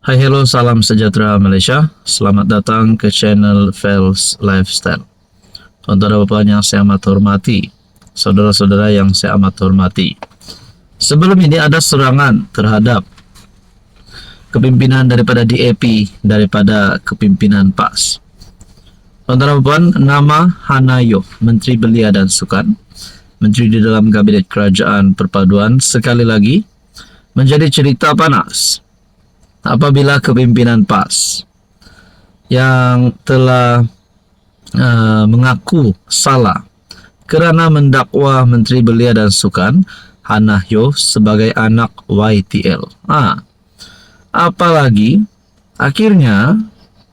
Hai, hello, salam sejahtera Malaysia. Selamat datang ke channel Fels Lifestyle. Saudara Bapak yang saya amat hormati, saudara-saudara yang saya amat hormati. Sebelum ini ada serangan terhadap kepimpinan daripada DAP, daripada kepimpinan PAS. Saudara Bapak, nama Hanayo, Menteri Belia dan Sukan, Menteri di dalam Kabinet Kerajaan Perpaduan, sekali lagi menjadi cerita panas apabila kepimpinan PAS yang telah mengaku salah kerana mendakwa Menteri Belia dan Sukan Hanayo sebagai anak YTL. Apalagi akhirnya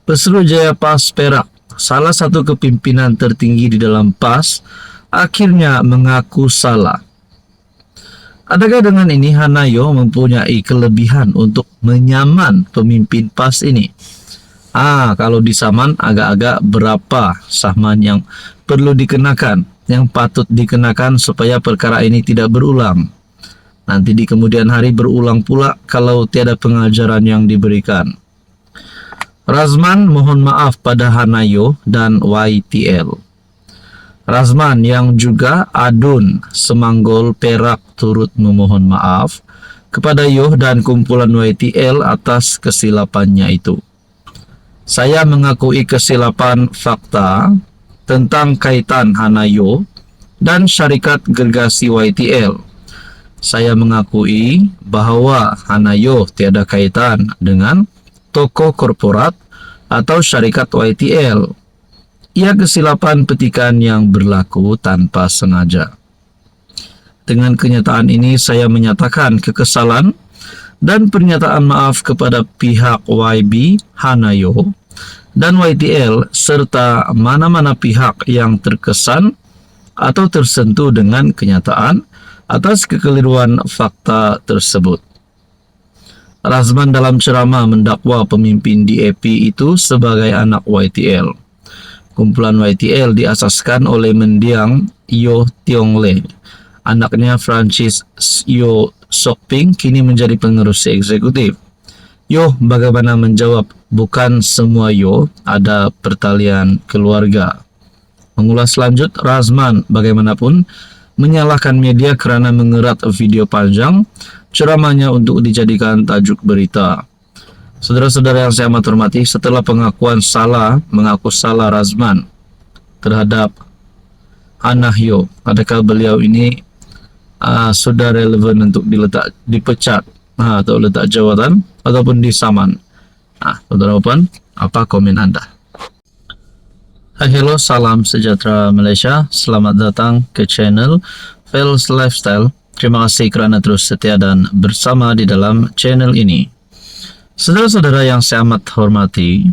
Pesuruhjaya PAS Perak, salah satu kepimpinan tertinggi di dalam PAS, akhirnya mengaku salah. Adakah dengan ini Hanayo mempunyai kelebihan untuk menyaman pemimpin PAS ini? Kalau disaman, agak-agak berapa saman yang perlu dikenakan, yang patut dikenakan supaya perkara ini tidak berulang. Nanti di kemudian hari berulang pula kalau tiada pengajaran yang diberikan. Razman mohon maaf pada Hanayo dan YTL. Razman yang juga Adun Semanggol Perak turut memohon maaf kepada Yoh dan kumpulan YTL atas kesilapannya itu. Saya mengakui kesilapan fakta tentang kaitan Hanayo dan syarikat gergasi YTL. Saya mengakui bahawa Hanayo tiada kaitan dengan toko korporat atau syarikat YTL. Ia kesilapan petikan yang berlaku tanpa sengaja. Dengan kenyataan ini, saya menyatakan kekesalan dan pernyataan maaf kepada pihak YB, Hanayo, dan YTL serta mana-mana pihak yang terkesan atau tersentuh dengan kenyataan atas kekeliruan fakta tersebut. Razman dalam ceramah mendakwa pemimpin DAP itu sebagai anak YTL. Kumpulan YTL diasaskan oleh mendiang Yoh Tiong Le. Anaknya Francis Yoh Sok Ping kini menjadi pengerus eksekutif. Yoh bagaimana menjawab, bukan semua Yoh ada pertalian keluarga. Mengulas lanjut, Razman bagaimanapun menyalahkan media kerana mengerat video panjang ceramahnya untuk dijadikan tajuk berita. Saudara-saudara yang saya amat hormati, setelah mengaku salah Razman terhadap Hanayo, adakah beliau ini sudah relevan untuk dipecat atau letak jawatan ataupun disaman? Saudara Puan, apa komen anda? Hai, hello, salam sejahtera Malaysia. Selamat datang ke channel Fels Lifestyle. Terima kasih kerana terus setia dan bersama di dalam channel ini. Saudara-saudara yang saya amat hormati,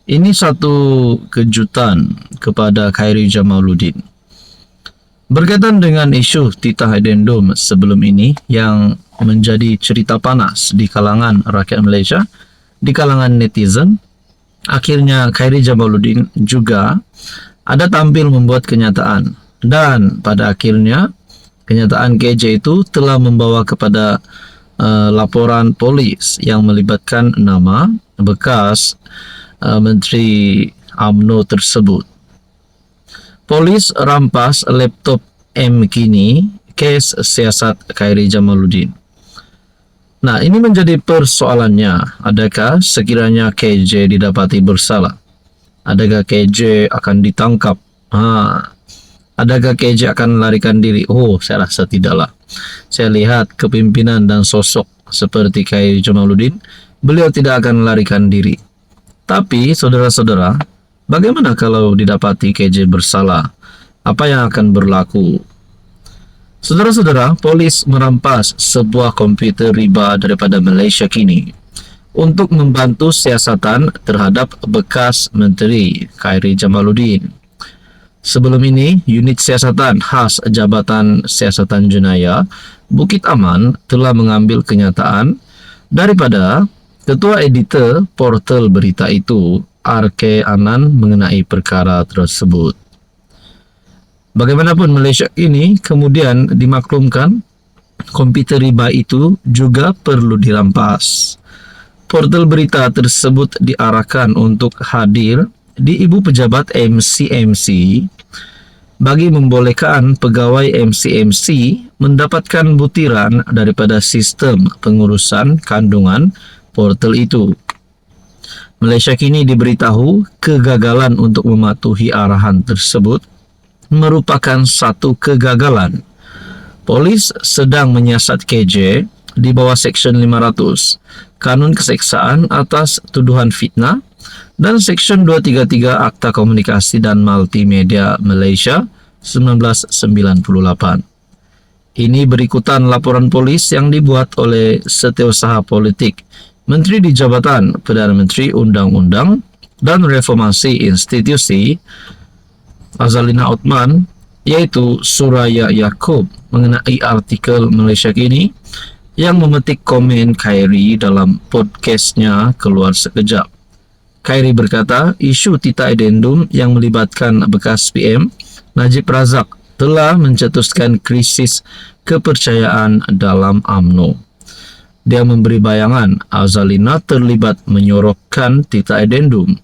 ini satu kejutan kepada Khairy Jamaluddin. Berkaitan dengan isu titah addendum sebelum ini yang menjadi cerita panas di kalangan rakyat Malaysia, di kalangan netizen, akhirnya Khairy Jamaluddin juga ada tampil membuat kenyataan. Dan pada akhirnya, kenyataan KJ itu telah membawa kepada laporan polis yang melibatkan nama bekas Menteri UMNO tersebut. Polis rampas laptop kini kes siasat Khairy Jamaluddin. Nah, ini menjadi persoalannya. Adakah sekiranya KJ didapati bersalah? Adakah KJ akan ditangkap? Adakah KJ akan melarikan diri? Saya rasa tidaklah. Saya lihat kepimpinan dan sosok seperti Khairy Jamaluddin, beliau tidak akan melarikan diri. Tapi, saudara-saudara, bagaimana kalau didapati KJ bersalah? Apa yang akan berlaku? Saudara-saudara, polis merampas sebuah komputer riba daripada Malaysia kini untuk membantu siasatan terhadap bekas Menteri Khairy Jamaluddin. Sebelum ini, unit siasatan khas Jabatan Siasatan Jenayah Bukit Aman telah mengambil kenyataan daripada ketua editor portal berita itu, RK Anan, mengenai perkara tersebut. Bagaimanapun, Malaysia ini kemudian dimaklumkan komputer riba itu juga perlu dirampas. Portal berita tersebut diarahkan untuk hadir di Ibu Pejabat MC-MC bagi membolehkan pegawai MC-MC mendapatkan butiran daripada sistem pengurusan kandungan portal itu. Malaysia kini diberitahu kegagalan untuk mematuhi arahan tersebut merupakan satu kegagalan. Polis sedang menyiasat KJ di bawah Seksyen 500 Kanun Keseksaan atas tuduhan fitnah dan Seksyen 233 Akta Komunikasi dan Multimedia Malaysia 1998. Ini berikutan laporan polis yang dibuat oleh Setiausaha Politik Menteri di Jabatan Perdana Menteri Undang-Undang dan Reformasi Institusi Azalina Othman, yaitu Suraya Yaakob, mengenai artikel Malaysia Kini yang memetik komen Khairi dalam podcastnya Keluar Sekejap. Khairi berkata, isu Tita Addendum yang melibatkan bekas PM Najib Razak telah mencetuskan krisis kepercayaan dalam UMNO. Dia memberi bayangan Azalina terlibat menyorokkan Tita Addendum.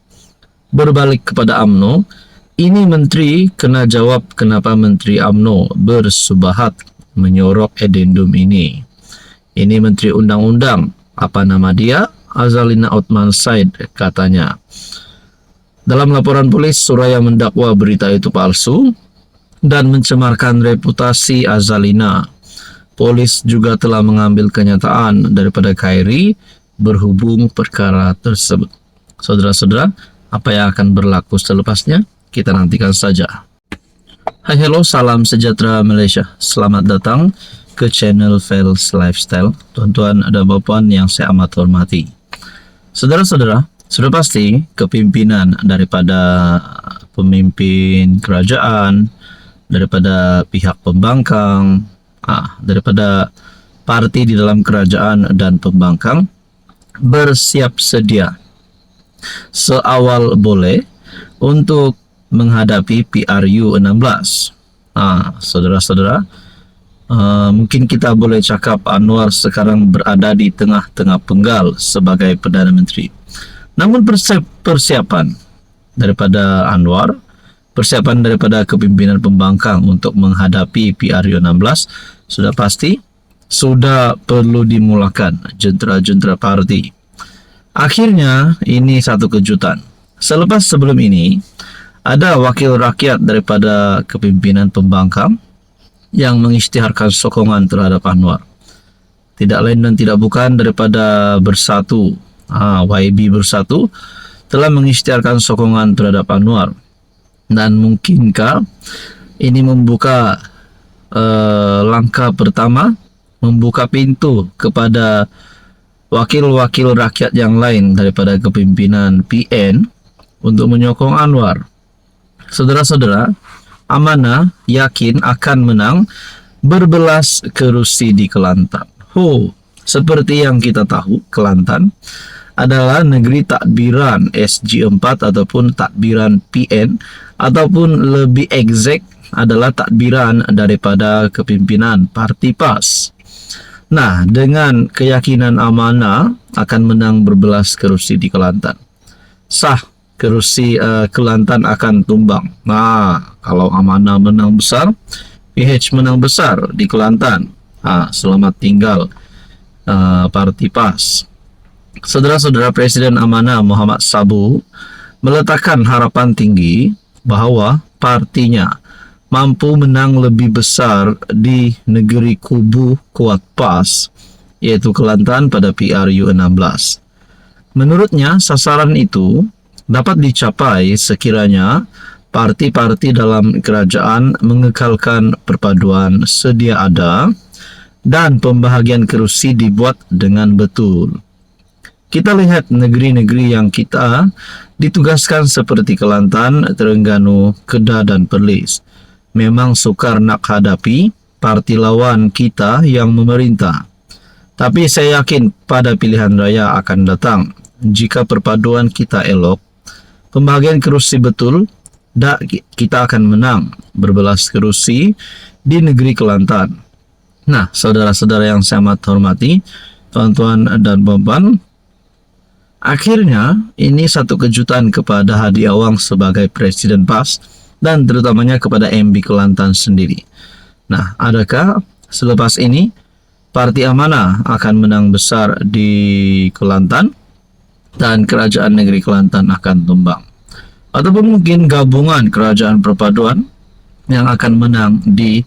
Berbalik kepada UMNO, ini menteri kena jawab kenapa menteri UMNO bersubahat menyorok addendum ini. Ini menteri undang-undang, apa nama dia? Azalina Othman Said, katanya. Dalam laporan polis, Suraya mendakwa berita itu palsu dan mencemarkan reputasi Azalina. Polis juga telah mengambil kenyataan daripada Khairi berhubung perkara tersebut. Saudara-saudara, apa yang akan berlaku selepasnya? Kita nantikan saja. Hai, hello, salam sejahtera Malaysia. Selamat datang ke channel Fels Lifestyle. Tuan-tuan dan puan yang saya amat hormati. Saudara-saudara, sudah pasti kepimpinan daripada pemimpin kerajaan, daripada pihak pembangkang, daripada parti di dalam kerajaan dan pembangkang bersiap sedia seawal boleh untuk menghadapi PRU 16. Saudara-saudara, mungkin kita boleh cakap Anwar sekarang berada di tengah-tengah penggal sebagai Perdana Menteri. Namun persiapan daripada Anwar, persiapan daripada kepimpinan pembangkang untuk menghadapi PRU 16 sudah pasti sudah perlu dimulakan jentera-jentera parti. Akhirnya ini satu kejutan. Selepas sebelum ini ada wakil rakyat daripada kepimpinan pembangkang yang mengisytiharkan sokongan terhadap Anwar. Tidak lain dan tidak bukan daripada Bersatu. YB Bersatu telah mengisytiharkan sokongan terhadap Anwar. Dan mungkinkah ini membuka langkah pertama, membuka pintu kepada wakil-wakil rakyat yang lain daripada kepimpinan PN untuk menyokong Anwar. Saudara-saudara, Amanah yakin akan menang berbelas kerusi di Kelantan. Seperti yang kita tahu, Kelantan adalah negeri takbiran SG4 ataupun takbiran PN, ataupun lebih exact adalah takbiran daripada kepimpinan Parti PAS. Nah, dengan keyakinan Amanah akan menang berbelas kerusi di Kelantan, sah kerusi Kelantan akan tumbang. Kalau Amanah menang besar, PH menang besar di Kelantan, selamat tinggal Parti PAS. Saudara-saudara, Presiden Amanah Muhammad Sabu meletakkan harapan tinggi bahawa partinya mampu menang lebih besar di negeri kubu kuat PAS, yaitu Kelantan pada PRU 16. Menurutnya, sasaran itu dapat dicapai sekiranya parti-parti dalam kerajaan mengekalkan perpaduan sedia ada dan pembahagian kerusi dibuat dengan betul. Kita lihat negeri-negeri yang kita ditugaskan seperti Kelantan, Terengganu, Kedah dan Perlis. Memang sukar nak hadapi parti lawan kita yang memerintah. Tapi saya yakin pada pilihan raya akan datang, jika perpaduan kita elok, pembahagian kerusi betul, kita akan menang berbelas kerusi di negeri Kelantan. Nah, saudara-saudara yang saya amat hormati, tuan-tuan dan puan-puan, Akhirnya, ini satu kejutan kepada Hadi Awang sebagai Presiden PAS dan terutamanya kepada MB Kelantan sendiri. Nah, adakah selepas ini Parti Amanah akan menang besar di Kelantan dan Kerajaan Negeri Kelantan akan tumbang? Ataupun mungkin gabungan Kerajaan Perpaduan yang akan menang di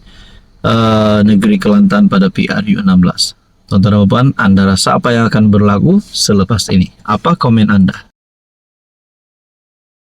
Negeri Kelantan pada PRU 16? Tonton Anda rasa apa yang akan berlaku selepas ini? Apa komen Anda?